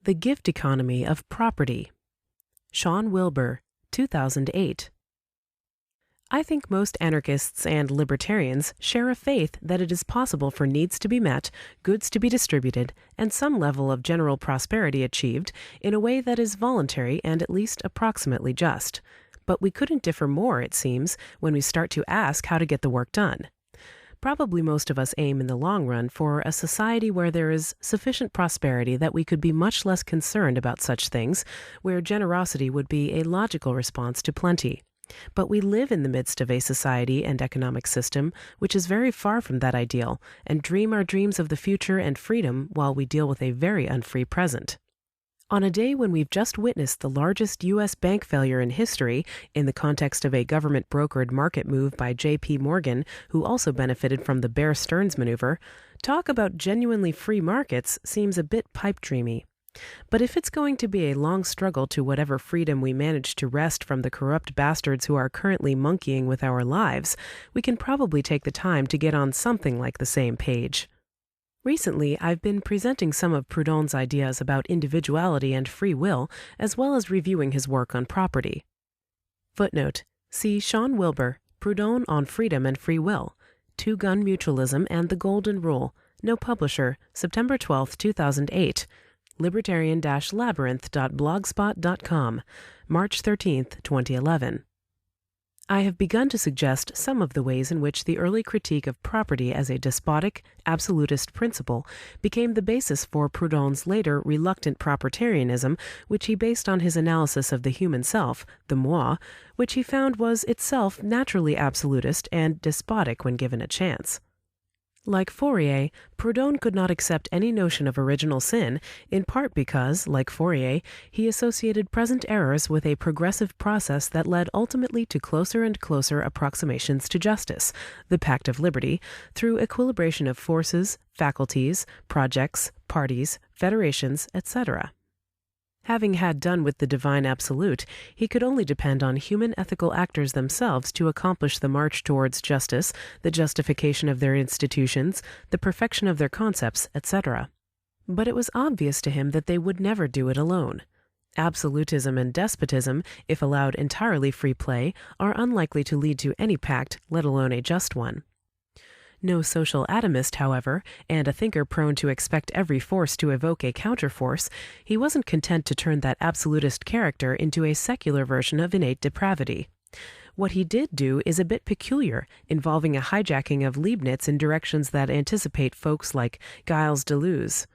The Gift Economy of Property. Shawn Wilbur, 2008. I think most anarchists and libertarians share a faith that it is possible for needs to be met, goods to be distributed, and some level of general prosperity achieved in a way that is voluntary and at least approximately just. But we couldn't differ more, it seems, when we start to ask how to get the work done. Probably most of us aim in the long run for a society where there is sufficient prosperity that we could be much less concerned about such things, where generosity would be a logical response to plenty. But we live in the midst of a society and economic system which is very far from that ideal, and dream our dreams of the future and freedom while we deal with a very unfree present. On a day when we've just witnessed the largest U.S. bank failure in history, in the context of a government-brokered market move by J.P. Morgan, who also benefited from the Bear Stearns maneuver, talk about genuinely free markets seems a bit pipe-dreamy. But if it's going to be a long struggle to whatever freedom we manage to wrest from the corrupt bastards who are currently monkeying with our lives, we can probably take the time to get on something like the same page. Recently, I've been presenting some of Proudhon's ideas about individuality and free will, as well as reviewing his work on property. Footnote: see Shawn Wilbur, Proudhon on Freedom and Free Will, Two-Gun Mutualism and the Golden Rule, No Publisher, September 12, 2008, libertarian-labyrinth.blogspot.com, March 13, 2011. I have begun to suggest some of the ways in which the early critique of property as a despotic, absolutist principle became the basis for Proudhon's later reluctant propertarianism, which he based on his analysis of the human self, the moi, which he found was itself naturally absolutist and despotic when given a chance. Like Fourier, Proudhon could not accept any notion of original sin, in part because, like Fourier, he associated present errors with a progressive process that led ultimately to closer and closer approximations to justice, the Pact of Liberty, through equilibration of forces, faculties, projects, parties, federations, etc. Having had done with the divine absolute, he could only depend on human ethical actors themselves to accomplish the march towards justice, the justification of their institutions, the perfection of their concepts, etc. But it was obvious to him that they would never do it alone. Absolutism and despotism, if allowed entirely free play, are unlikely to lead to any pact, let alone a just one. No social atomist, however, and a thinker prone to expect every force to evoke a counterforce, he wasn't content to turn that absolutist character into a secular version of innate depravity. What he did do is a bit peculiar, involving a hijacking of Leibniz in directions that anticipate folks like Gilles Deleuze.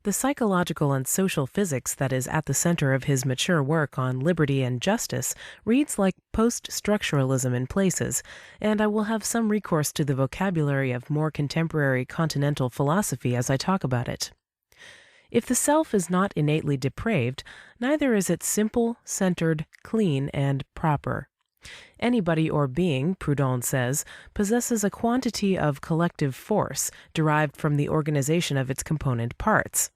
The psychological and social physics that is at the center of his mature work on liberty and justice reads like post-structuralism in places, and I will have some recourse to the vocabulary of more contemporary continental philosophy as I talk about it. If the self is not innately depraved, neither is it simple, centered, clean, and proper. Anybody or being, Proudhon says, possesses a quantity of collective force derived from the organization of its component parts.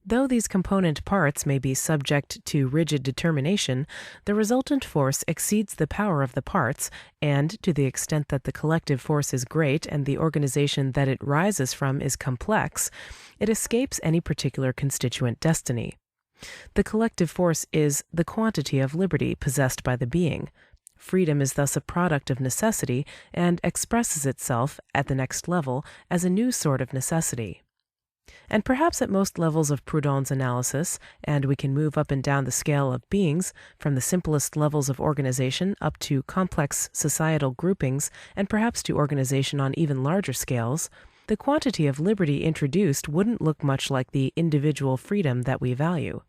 Though these component parts may be subject to rigid determination, the resultant force exceeds the power of the parts, and, to the extent that the collective force is great and the organization that it rises from is complex, it escapes any particular constituent destiny. The collective force is the quantity of liberty possessed by the being. Freedom is thus a product of necessity and expresses itself, at the next level, as a new sort of necessity. And perhaps at most levels of Proudhon's analysis, and we can move up and down the scale of beings, from the simplest levels of organization up to complex societal groupings, and perhaps to organization on even larger scales, the quantity of liberty introduced wouldn't look much like the individual freedom that we value.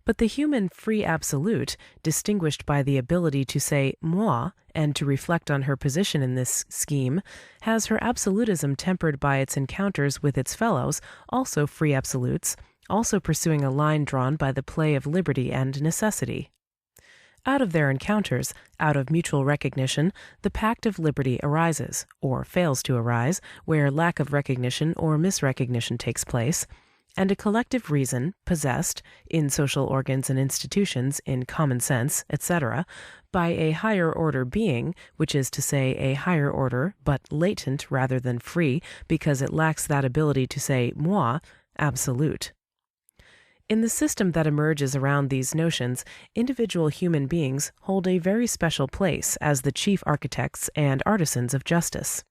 But the human free absolute, distinguished by the ability to say moi and to reflect on her position in this scheme, has her absolutism tempered by its encounters with its fellows, also free absolutes, also pursuing a line drawn by the play of liberty and necessity. Out of their encounters, out of mutual recognition, the pact of liberty arises, or fails to arise, where lack of recognition or misrecognition takes place, and a collective reason, possessed, in social organs and institutions, in common sense, etc., by a higher order being, which is to say a higher order, but latent rather than free, because it lacks that ability to say moi, absolute. In the system that emerges around these notions, individual human beings hold a very special place as the chief architects and artisans of justice.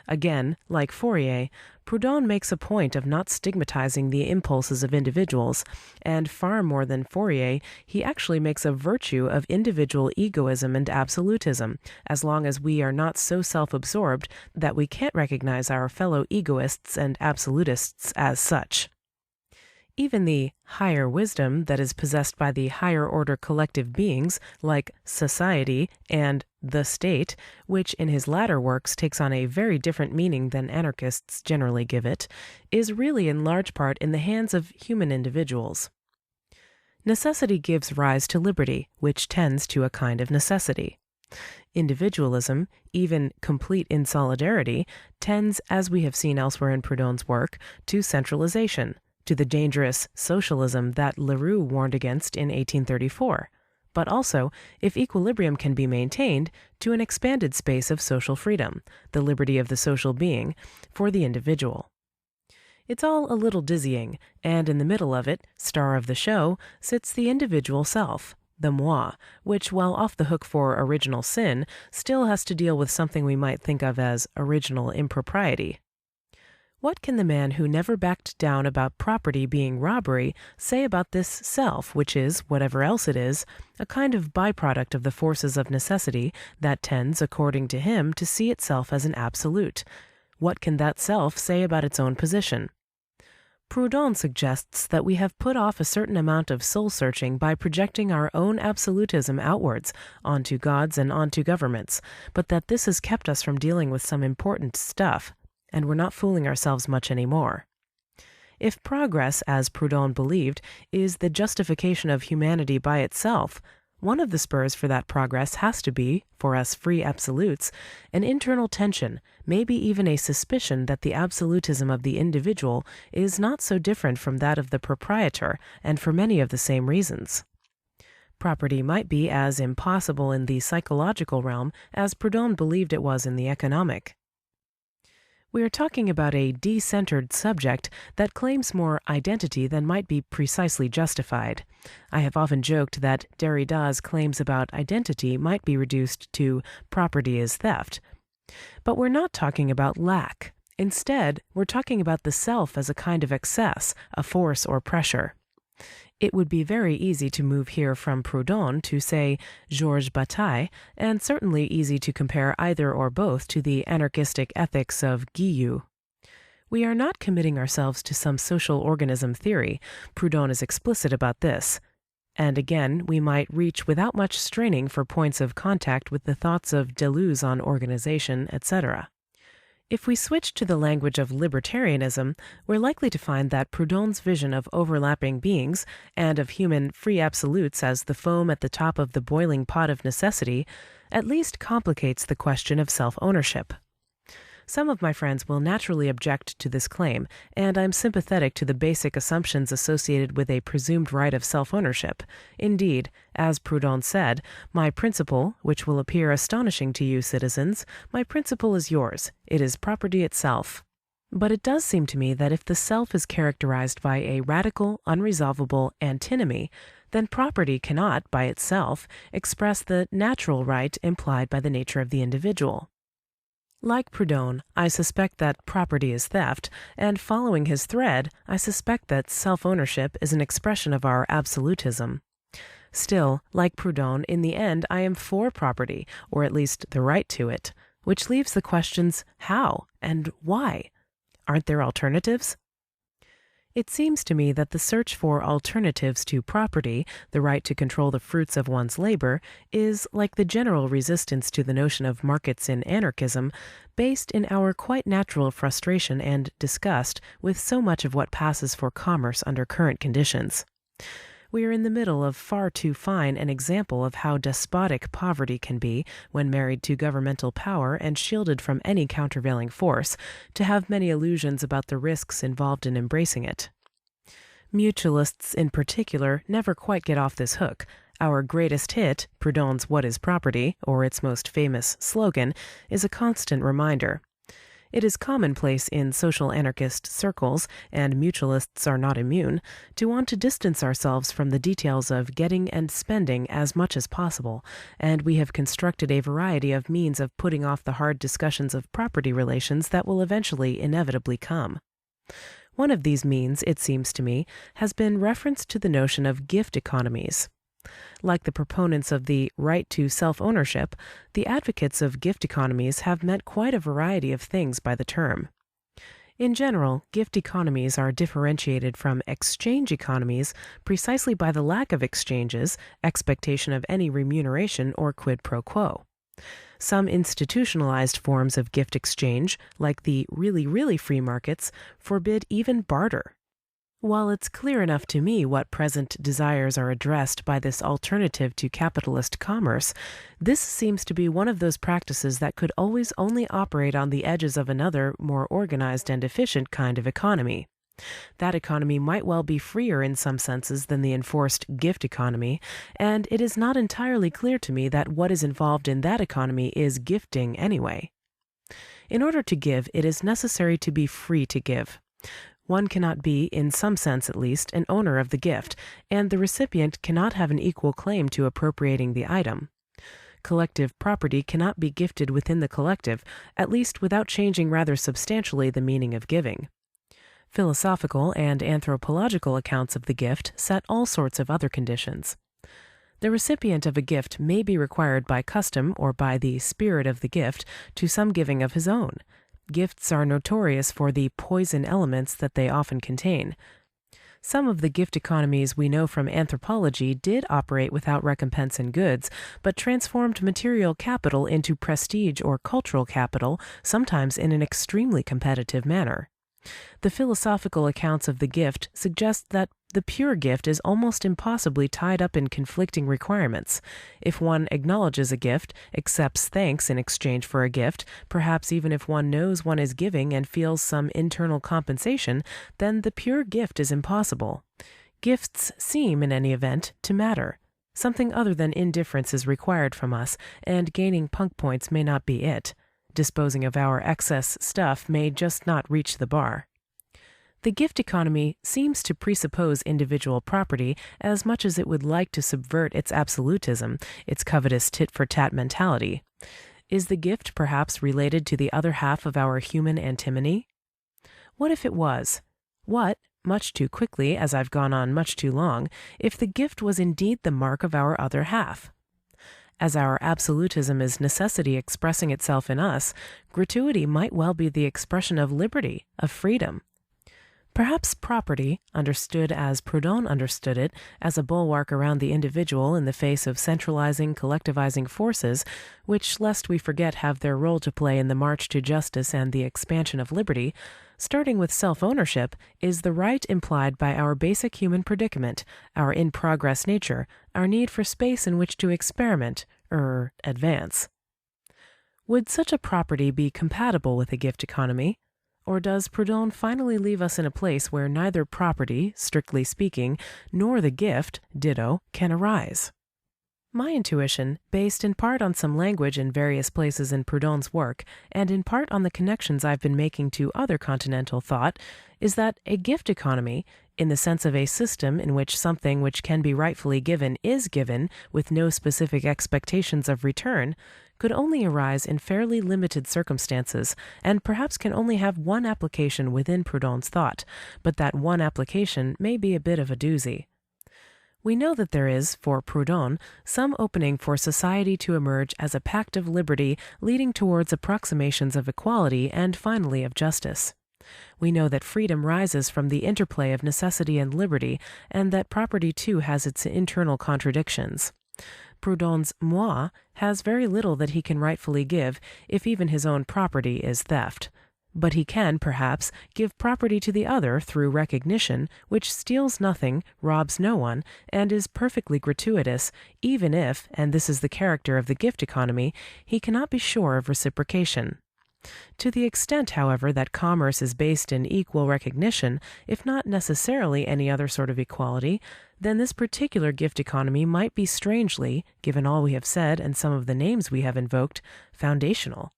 Again, like Fourier, Proudhon makes a point of not stigmatizing the impulses of individuals, and far more than Fourier, he actually makes a virtue of individual egoism and absolutism, as long as we are not so self-absorbed that we can't recognize our fellow egoists and absolutists as such. Even the higher wisdom that is possessed by the higher order collective beings, like society and the state, which in his latter works takes on a very different meaning than anarchists generally give it, is really in large part in the hands of human individuals. Necessity gives rise to liberty, which tends to a kind of necessity. Individualism, even complete insolidarity, tends, as we have seen elsewhere in Proudhon's work, to centralization, to the dangerous socialism that Leroux warned against in 1834, but also, if equilibrium can be maintained, to an expanded space of social freedom, the liberty of the social being, for the individual. It's all a little dizzying, and in the middle of it, star of the show, sits the individual self, the moi, which, while off the hook for original sin, still has to deal with something we might think of as original impropriety. What can the man who never backed down about property being robbery say about this self, which is, whatever else it is, a kind of byproduct of the forces of necessity that tends, according to him, to see itself as an absolute? What can that self say about its own position? Proudhon suggests that we have put off a certain amount of soul-searching by projecting our own absolutism outwards, onto gods and onto governments, but that this has kept us from dealing with some important stuff, and we're not fooling ourselves much anymore. If progress, as Proudhon believed, is the justification of humanity by itself, one of the spurs for that progress has to be, for us free absolutes, an internal tension, maybe even a suspicion that the absolutism of the individual is not so different from that of the proprietor, and for many of the same reasons. Property might be as impossible in the psychological realm as Proudhon believed it was in the economic. We are talking about a de-centered subject that claims more identity than might be precisely justified. I have often joked that Derrida's claims about identity might be reduced to property is theft. But we're not talking about lack. Instead, we're talking about the self as a kind of excess, a force or pressure. It would be very easy to move here from Proudhon to, say, Georges Bataille, and certainly easy to compare either or both to the anarchistic ethics of Guillou. We are not committing ourselves to some social organism theory. Proudhon is explicit about this. And again, we might reach without much straining for points of contact with the thoughts of Deleuze on organization, etc. If we switch to the language of libertarianism, we're likely to find that Proudhon's vision of overlapping beings and of human free absolutes as the foam at the top of the boiling pot of necessity at least complicates the question of self-ownership. Some of my friends will naturally object to this claim, and I'm sympathetic to the basic assumptions associated with a presumed right of self-ownership. Indeed, as Proudhon said, my principle, which will appear astonishing to you citizens, my principle is yours. It is property itself. But it does seem to me that if the self is characterized by a radical, unresolvable antinomy, then property cannot, by itself, express the natural right implied by the nature of the individual. Like Proudhon, I suspect that property is theft, and following his thread, I suspect that self-ownership is an expression of our absolutism. Still, like Proudhon, in the end I am for property, or at least the right to it, which leaves the questions how and why. Aren't there alternatives? It seems to me that the search for alternatives to property, the right to control the fruits of one's labor, is, like the general resistance to the notion of markets in anarchism, based in our quite natural frustration and disgust with so much of what passes for commerce under current conditions. We are in the middle of far too fine an example of how despotic poverty can be when married to governmental power and shielded from any countervailing force, to have many illusions about the risks involved in embracing it. Mutualists in particular never quite get off this hook. Our greatest hit, Proudhon's What is Property, or its most famous slogan, is a constant reminder. It is commonplace in social anarchist circles, and mutualists are not immune, to want to distance ourselves from the details of getting and spending as much as possible, and we have constructed a variety of means of putting off the hard discussions of property relations that will eventually inevitably come. One of these means, it seems to me, has been reference to the notion of gift economies. Like the proponents of the right to self-ownership, the advocates of gift economies have meant quite a variety of things by the term. In general, gift economies are differentiated from exchange economies precisely by the lack of exchanges, expectation of any remuneration, or quid pro quo. Some institutionalized forms of gift exchange, like the really free markets, forbid even barter. While it's clear enough to me what present desires are addressed by this alternative to capitalist commerce, this seems to be one of those practices that could always only operate on the edges of another, more organized and efficient kind of economy. That economy might well be freer in some senses than the enforced gift economy, and it is not entirely clear to me that what is involved in that economy is gifting anyway. In order to give, it is necessary to be free to give. One cannot be, in some sense at least, an owner of the gift, and the recipient cannot have an equal claim to appropriating the item. Collective property cannot be gifted within the collective, at least without changing rather substantially the meaning of giving. Philosophical and anthropological accounts of the gift set all sorts of other conditions. The recipient of a gift may be required by custom or by the spirit of the gift to some giving of his own. Gifts are notorious for the poison elements that they often contain. Some of the gift economies we know from anthropology did operate without recompense in goods, but transformed material capital into prestige or cultural capital, sometimes in an extremely competitive manner. The philosophical accounts of the gift suggest that the pure gift is almost impossibly tied up in conflicting requirements. If one acknowledges a gift, accepts thanks in exchange for a gift, perhaps even if one knows one is giving and feels some internal compensation, then the pure gift is impossible. Gifts seem, in any event, to matter. Something other than indifference is required from us, and gaining punk points may not be it. Disposing of our excess stuff may just not reach the bar. The gift economy seems to presuppose individual property as much as it would like to subvert its absolutism, its covetous tit-for-tat mentality. Is the gift perhaps related to the other half of our human antimony? What if it was? What, much too quickly, as I've gone on much too long, if the gift was indeed the mark of our other half? As our absolutism is necessity expressing itself in us, gratuity might well be the expression of liberty, of freedom. Perhaps property, understood as Proudhon understood it, as a bulwark around the individual in the face of centralizing, collectivizing forces, which, lest we forget, have their role to play in the march to justice and the expansion of liberty, starting with self-ownership, is the right implied by our basic human predicament, our in-progress nature, our need for space in which to experiment, advance. Would such a property be compatible with a gift economy? Or does Proudhon finally leave us in a place where neither property, strictly speaking, nor the gift, ditto, can arise? My intuition, based in part on some language in various places in Proudhon's work, and in part on the connections I've been making to other continental thought, is that a gift economy, in the sense of a system in which something which can be rightfully given is given with no specific expectations of return, could only arise in fairly limited circumstances, and perhaps can only have one application within Proudhon's thought, but that one application may be a bit of a doozy. We know that there is, for Proudhon, some opening for society to emerge as a pact of liberty leading towards approximations of equality and finally of justice. We know that freedom rises from the interplay of necessity and liberty, and that property too has its internal contradictions. Proudhon's moi has very little that he can rightfully give, if even his own property is theft. But he can, perhaps, give property to the other through recognition, which steals nothing, robs no one, and is perfectly gratuitous, even if, and this is the character of the gift economy, he cannot be sure of reciprocation. To the extent, however, that commerce is based in equal recognition, if not necessarily any other sort of equality, then this particular gift economy might be strangely, given all we have said and some of the names we have invoked, foundational.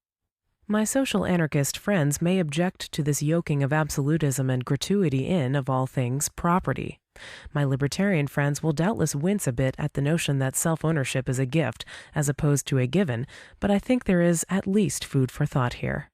My social anarchist friends may object to this yoking of absolutism and gratuity in, of all things, property. My libertarian friends will doubtless wince a bit at the notion that self-ownership is a gift as opposed to a given, but I think there is at least food for thought here.